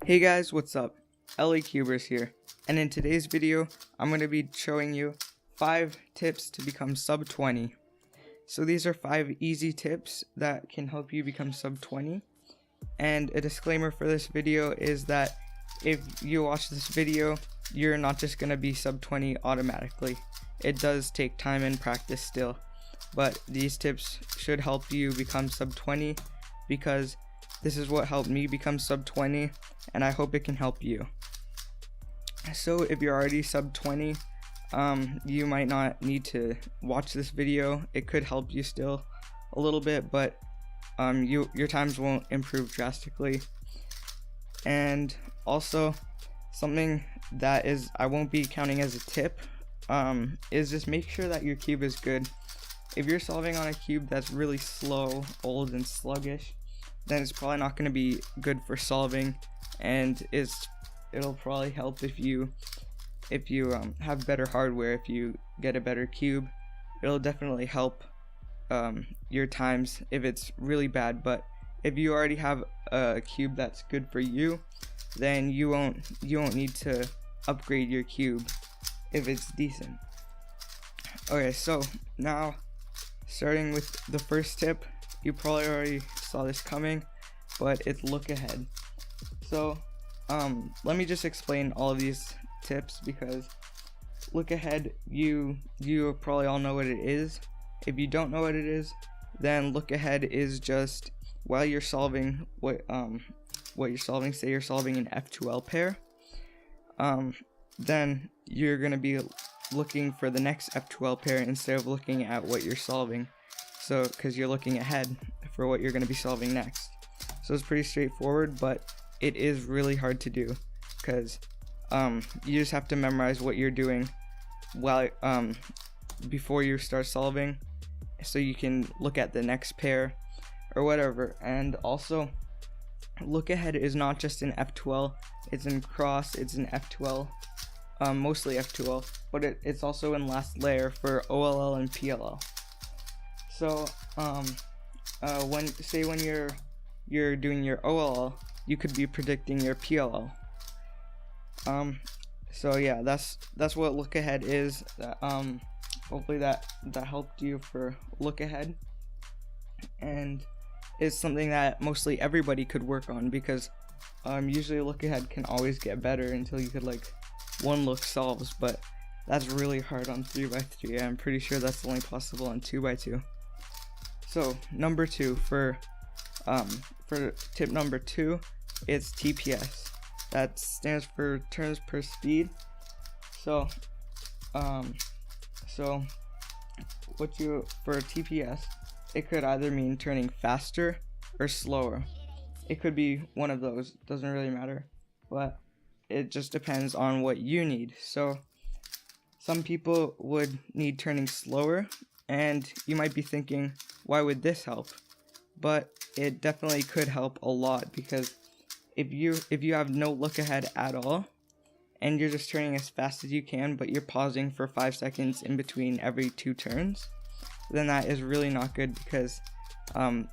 Hey guys, what's up? LA Cubers here, and in today's video, I'm going to be showing you 5 tips to become sub 20. So these are 5 easy tips that can help you become sub 20. And a disclaimer for this video is that if you watch this video, you're not just going to be sub 20 automatically. It does take time and practice still, but these tips should help you become sub 20 because this is what helped me become sub 20, and I hope it can help you. So if you're already sub 20, you might not need to watch this video. It could help you still a little bit, but your times won't improve drastically. And also, something that I won't be counting as a tip is just make sure that your cube is good. If you're solving on a cube that's really slow, old, and sluggish, then it's probably not going to be good for solving, and it'll probably help if you have better hardware. If you get a better cube, it'll definitely help your times if it's really bad. But if you already have a cube that's good for you, then you won't need to upgrade your cube if it's decent. Okay, so now starting with the first tip, you probably already saw this coming, but it's look ahead. So let me just explain all of these tips, because look ahead, you probably all know what it is. If you don't know what it is, then look ahead is just while you're solving what you're solving, say you're solving an F2L pair, then you're going to be looking for the next F2L pair instead of looking at what you're solving. So because you're looking ahead for what you're going to be solving next. So it's pretty straightforward, but it is really hard to do, because you just have to memorize what you're doing while before you start solving, so you can look at the next pair or whatever. And also, look ahead is not just in F2L, it's in cross, it's in F2L, mostly F2L, but it's also in last layer for OLL and PLL. So when you're doing your OLL, you could be predicting your PLL. So yeah, that's what look ahead is. Hopefully that helped you for look ahead, and it's something that mostly everybody could work on, because usually look ahead can always get better until you could one look solves, but that's really hard on 3x3. I'm pretty sure that's only possible on 2x2. So number 2, for tip number 2, it's TPS. That stands for turns per speed. So for TPS, it could either mean turning faster or slower. It could be one of those, doesn't really matter, but it just depends on what you need. So some people would need turning slower, and you might be thinking, why would this help? But it definitely could help a lot, because if you have no look ahead at all, and you're just turning as fast as you can, but you're pausing for 5 seconds in between every 2 turns, then that is really not good, because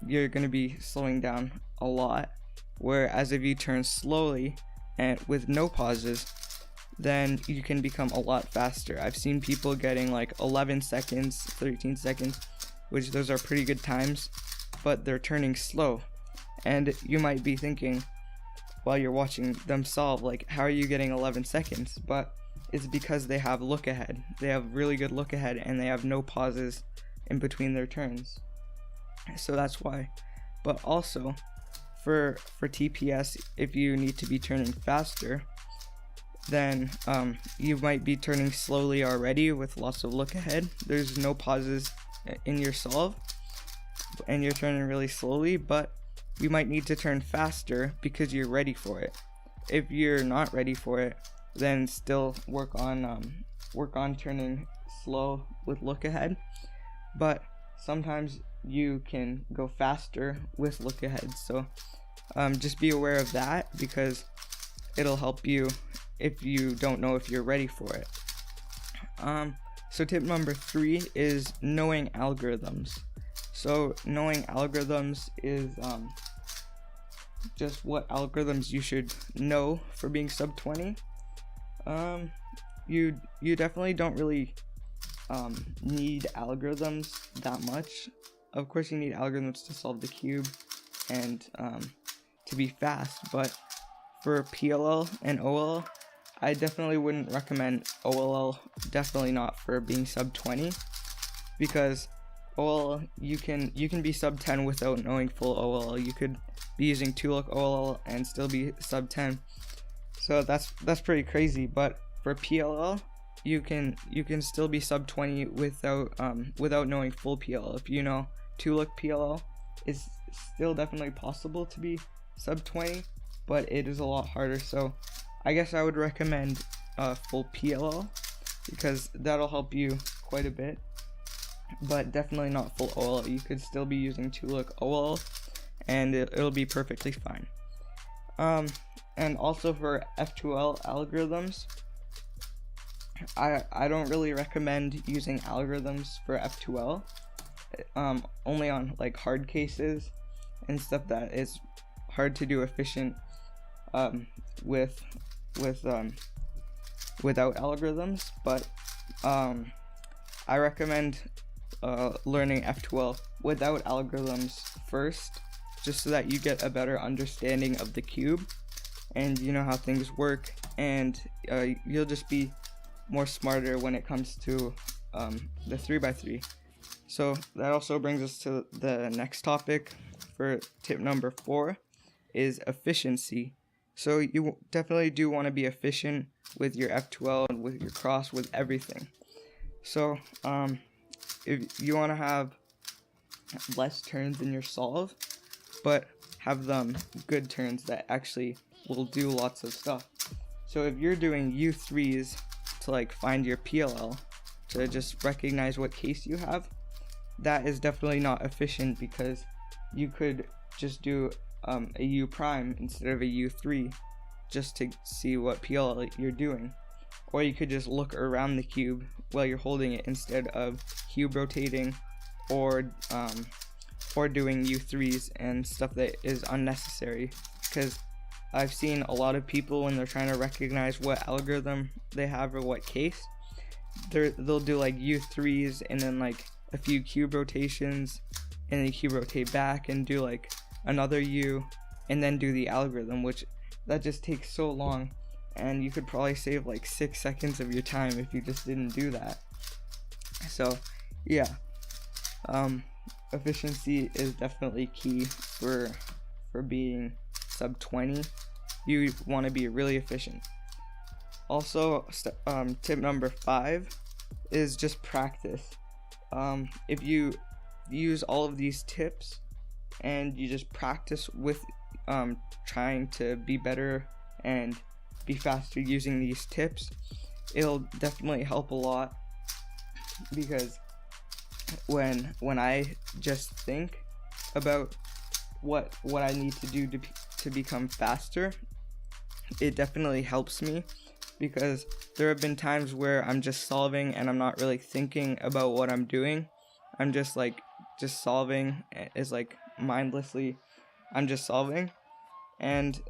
you're going to be slowing down a lot. Whereas if you turn slowly and with no pauses, then you can become a lot faster. I've seen people getting 11 seconds, 13 seconds, which those are pretty good times, but they're turning slow. And you might be thinking, while you're watching them solve, how are you getting 11 seconds? But it's because they have look ahead. They have really good look ahead, and they have no pauses in between their turns. So that's why. But also, for TPS, if you need to be turning faster, then you might be turning slowly already with lots of look ahead. There's no pauses in your solve, and you're turning really slowly, but you might need to turn faster because you're ready for it. If you're not ready for it, then still work on turning slow with look ahead. But sometimes you can go faster with look ahead, so just be aware of that, because it'll help you if you don't know if you're ready for it. So tip number 3 is knowing algorithms. So knowing algorithms is just what algorithms you should know for being sub 20. You definitely don't really need algorithms that much. Of course you need algorithms to solve the cube and to be fast, but for PLL and OLL, I definitely wouldn't recommend OLL, definitely not for being sub 20, because OLL, you can be sub 10 without knowing full OLL. You could be using 2-look OLL and still be sub 10. So that's pretty crazy. But for PLL, you can still be sub 20 without knowing full PLL. If you know 2-look PLL, it's still definitely possible to be sub 20, but it is a lot harder. So I guess I would recommend full PLL, because that'll help you quite a bit, but definitely not full OLL. You could still be using 2-look OLL and it'll be perfectly fine. And also for F2L algorithms, I don't really recommend using algorithms for F2L, only on like hard cases and stuff that is hard to do efficient without algorithms. But I recommend learning F2L without algorithms first, just so that you get a better understanding of the cube and you know how things work, and you'll just be more smarter when it comes to the 3x3. So that also brings us to the next topic for tip number 4, is efficiency. So you definitely do want to be efficient with your F2L and with your cross, with everything. So if you want to have less turns in your solve, but have them good turns that actually will do lots of stuff. So if you're doing U3s to like find your PLL, to just recognize what case you have, that is definitely not efficient, because you could just do a U prime instead of a U3 just to see what PLL you're doing. Or you could just look around the cube while you're holding it instead of cube rotating or doing U3s and stuff that is unnecessary. Because I've seen a lot of people, when they're trying to recognize what algorithm they have or what case, they'll do like U3s and then like a few cube rotations and then cube rotate back and do like another U and then do the algorithm, which that just takes so long, and you could probably save like 6 seconds of your time if you just didn't do that. So yeah, efficiency is definitely key for being sub 20. You want to be really efficient. Also, tip number 5 is just practice. If you use all of these tips and you just practice with trying to be better and be faster using these tips, it'll definitely help a lot. Because when I just think about what I need to do to become faster, it definitely helps me, because there have been times where I'm just solving and I'm not really thinking about what I'm doing. I'm just solving. It's like mindlessly I'm just solving, and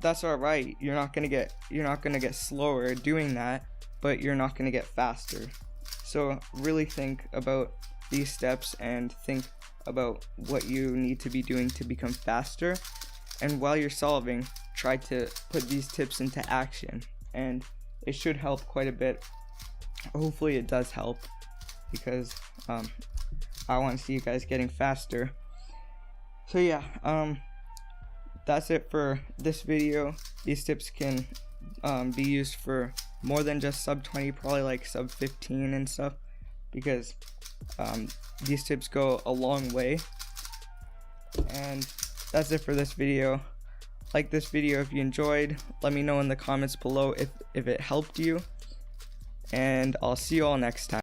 that's all right. You're not gonna get slower doing that, but you're not gonna get faster. So really think about these steps and think about what you need to be doing to become faster, and while you're solving, try to put these tips into action, and it should help quite a bit. Hopefully it does help, because I want to see you guys getting faster. So yeah, that's it for this video. These tips can be used for more than just sub 20, probably like sub 15 and stuff, because these tips go a long way. And that's it for this video. Like this video if you enjoyed. Let me know in the comments below if it helped you, and I'll see you all next time.